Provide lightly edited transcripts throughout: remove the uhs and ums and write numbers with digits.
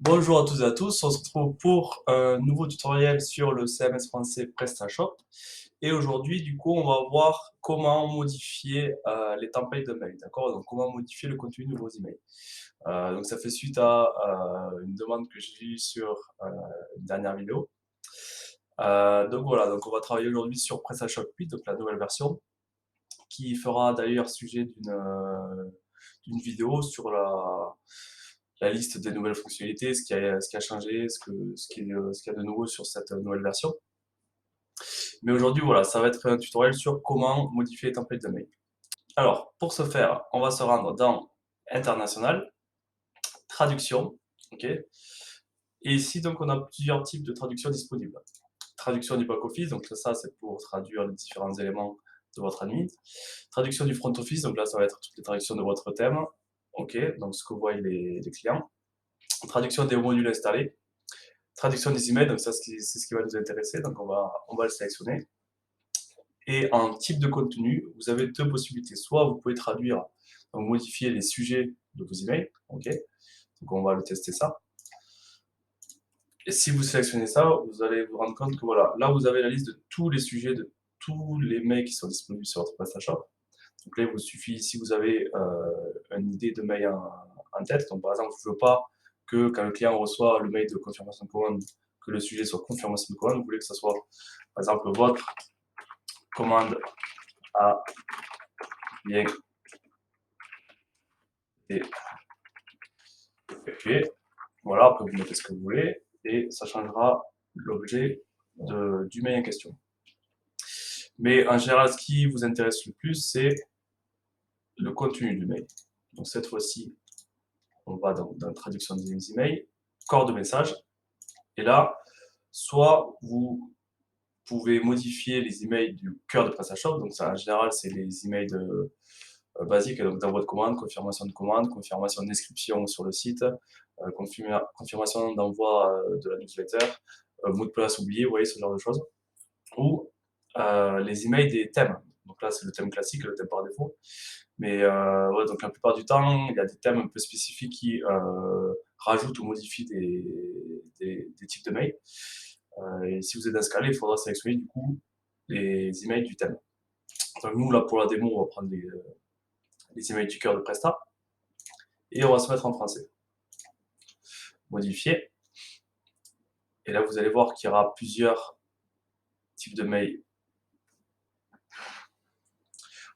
Bonjour à toutes et à tous, on se retrouve pour un nouveau tutoriel sur le CMS français PrestaShop. Et aujourd'hui, du coup, on va voir comment modifier les templates de mail, d'accord? Donc, comment modifier le contenu de vos emails. Donc, ça fait suite à une demande que j'ai eue sur une dernière vidéo. Donc voilà, donc on va travailler aujourd'hui sur PrestaShop 8, donc la nouvelle version, qui fera d'ailleurs sujet d'une vidéo sur la liste des nouvelles fonctionnalités, ce qui a changé, ce qu'il y a de nouveau sur cette nouvelle version. Mais aujourd'hui, voilà, ça va être un tutoriel sur comment modifier les templates de mail. Alors, pour ce faire, on va se rendre dans International, Traduction, ok. Et ici, donc, on a plusieurs types de traductions disponibles. Traduction du back-office, donc ça, c'est pour traduire les différents éléments de votre admin. Traduction du front office, donc là, ça va être toutes les traductions de votre thème, ok, donc ce que voient les clients. Traduction des modules installés. Traduction des emails, donc ça c'est ce qui va nous intéresser, donc on va le sélectionner. Et en type de contenu, vous avez deux possibilités. Soit vous pouvez traduire, donc modifier les sujets de vos emails, ok. Donc on va le tester ça. Et si vous sélectionnez ça, vous allez vous rendre compte que voilà, là vous avez la liste de tous les sujets de tous les mails qui sont disponibles sur votre PrestaShop. Donc là, il vous suffit, si vous avez une idée de mail en tête, donc par exemple, je ne veux pas que quand le client reçoit le mail de confirmation de commande, que le sujet soit confirmation de commande, vous voulez que ce soit, par exemple, votre commande a bien été effectuée. Voilà, après vous mettez ce que vous voulez et ça changera l'objet du mail en question. Mais en général, ce qui vous intéresse le plus, c'est le contenu du mail. Donc cette fois-ci, on va dans la traduction des emails, corps de message, et là, soit vous pouvez modifier les emails du cœur de PrestaShop, donc ça en général c'est les emails basiques, donc d'envoi de commande, confirmation de description sur le site, confirmation d'envoi de la newsletter, mot de passe oublié, vous voyez ce genre de choses, ou les emails des thèmes. Donc là c'est le thème classique, le thème par défaut, mais ouais, donc la plupart du temps il y a des thèmes un peu spécifiques qui rajoutent ou modifient des types de mails. Et si vous êtes inscalé, il faudra sélectionner du coup les emails du thème. Donc nous, là, pour la démo, on va prendre les emails du cœur de Presta et on va se mettre en français. Modifier. Et là, vous allez voir qu'il y aura plusieurs types de mails.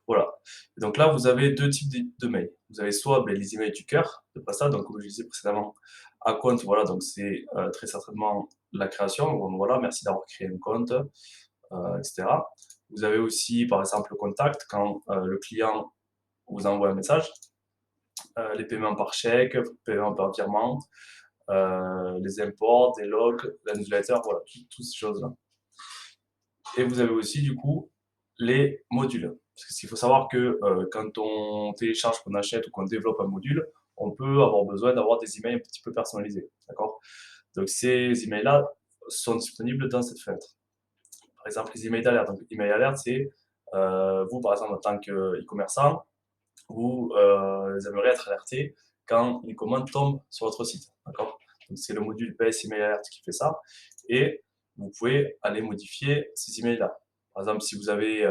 Voilà. Et donc là, vous avez deux types de mails. Vous avez soit les emails du cœur de Presta, donc comme je disais précédemment, à compte, voilà, donc c'est très certainement la création. Donc voilà, merci d'avoir créé un compte, etc. Vous avez aussi, par exemple, le contact, quand le client vous envoie un message. Les paiements par chèque, paiements par virement, les imports, des logs, la newsletter, voilà, toutes ces choses-là. Et vous avez aussi du coup les modules. Parce qu'il faut savoir que quand on télécharge, qu'on achète ou qu'on développe un module, on peut avoir besoin d'avoir des emails un petit peu personnalisés. D'accord? Donc ces emails-là sont disponibles dans cette fenêtre. Par exemple, les emails d'alerte. Donc, email alerte, c'est vous, par exemple, en tant qu'e-commerçant, vous aimeriez être alerté quand une commande tombe sur votre site. D'accord? Donc c'est le module PS Email Alert qui fait ça. Et vous pouvez aller modifier ces emails-là. Par exemple, si vous avez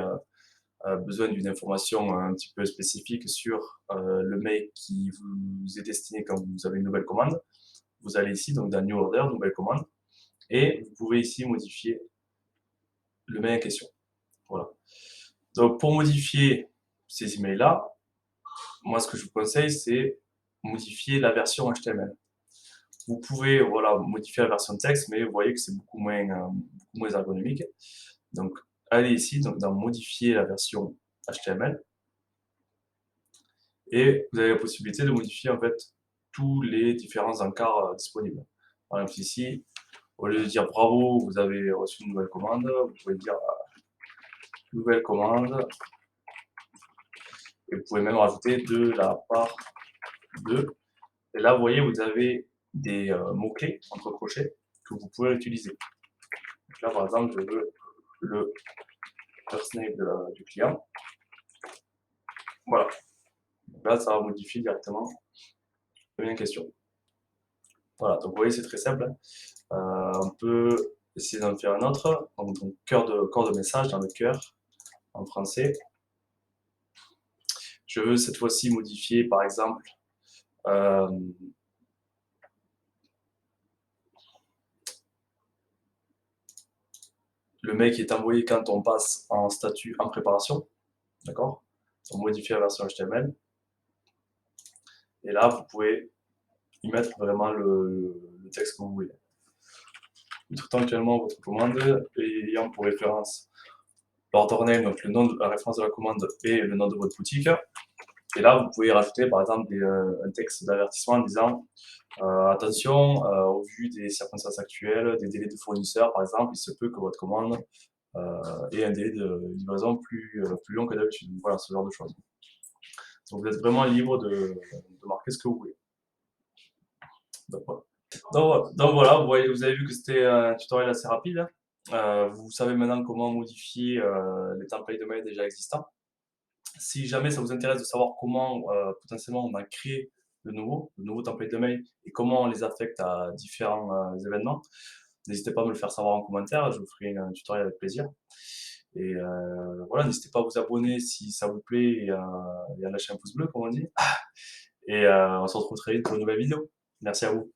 besoin d'une information un petit peu spécifique sur le mail qui vous est destiné quand vous avez une nouvelle commande, vous allez ici, donc dans New Order, nouvelle commande, et vous pouvez ici modifier le mail en question. Voilà. Donc pour modifier ces emails-là, moi, ce que je vous conseille, c'est modifier la version HTML. Vous pouvez voilà, modifier la version texte, mais vous voyez que c'est beaucoup moins ergonomique. Donc, allez ici, donc, dans modifier la version HTML, et vous avez la possibilité de modifier en fait tous les différents encarts disponibles. Par exemple, ici, au lieu de dire bravo, vous avez reçu une nouvelle commande, vous pouvez dire nouvelle commande, et vous pouvez même rajouter de la part de. Et là, vous voyez, vous avez des mots-clés entre crochets que vous pouvez utiliser. Donc là, par exemple, je veux le first name du client. Voilà. Donc là, ça va modifier directement la question. Voilà, donc vous voyez, c'est très simple, hein. On peut essayer d'en faire un autre, donc corps de message dans le cœur, en français. Je veux cette fois-ci modifier, par exemple, euh, le mail qui est envoyé quand on passe en statut en préparation, d'accord? Donc modifier la version HTML. Et là, vous pouvez y mettre vraiment le texte que vous voulez. Tout actuellement votre commande ayant pour référence l'order name, donc le nom de la référence de la commande et le nom de votre boutique. Et là, vous pouvez rajouter par exemple un texte d'avertissement en disant attention, au vu des circonstances actuelles, des délais de fournisseurs par exemple, il se peut que votre commande ait un délai de livraison plus long que d'habitude. Voilà, ce genre de choses. Donc vous êtes vraiment libre de marquer ce que vous voulez. Donc, voilà. Donc voilà, vous avez vu que c'était un tutoriel assez rapide, hein. Vous savez maintenant comment modifier les templates de mail déjà existants. Si jamais ça vous intéresse de savoir comment potentiellement on a créé de nouveaux templates de mail et comment on les affecte à différents événements, n'hésitez pas à me le faire savoir en commentaire, je vous ferai un tutoriel avec plaisir. Et voilà, n'hésitez pas à vous abonner si ça vous plaît et à lâcher un pouce bleu, comme on dit. Et on se retrouve très vite pour une nouvelle vidéo. Merci à vous.